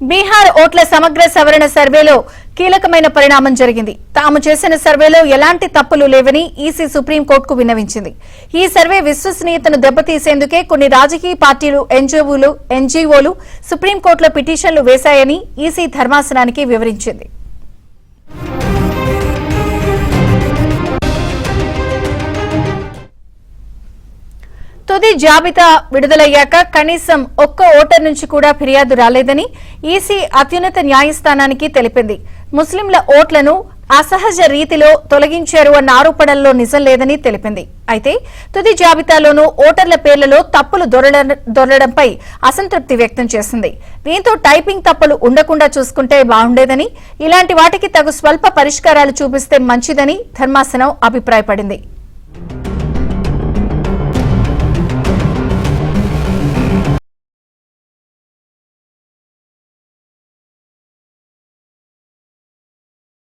బీహార్ ఓట్ల సమగ్ర సవరణ సర్వేలో కీలకమైన పరిణామం జరిగింది. తాము చేసిన సర్వేలో ఎలాంటి తప్పులు లేవని ఈసీ సుప్రీంకోర్టుకు విన్నవించింది. ఈ సర్వే విశ్వసనీయతను దెబ్బతీసేందుకే కొన్ని రాజకీయ పార్టీలు, ఎన్జీఓలు సుప్రీంకోర్టులో పిటిషన్లు వేశాయని ఈసీ ధర్మాసనానికి వివరించింది. తుది జాబితా విడుదలయ్యాక కనీసం ఒక్క ఓటర్ నుంచి కూడా ఫిర్యాదు రాలేదని ఈసీ అత్యున్నత న్యాయస్థానానికి తెలిపింది. ముస్లింల ఓట్లను అసహజ రీతిలో తొలగించారు అన్న ఆరోపణల్లో నిజం లేదని తెలిపింది. అయితే తుది జాబితాలోనూ ఓటర్ల పేర్లలో తప్పులు దొరలడంపై అసంతృప్తి వ్యక్తం చేసింది. దీంతో టైపింగ్ తప్పులు ఉండకుండా చూసుకుంటే బాగుండేదని, ఇలాంటి వాటికి తగు స్వల్ప పరిష్కారాలు చూపిస్తే మంచిదని ధర్మాసనం అభిప్రాయపడింది.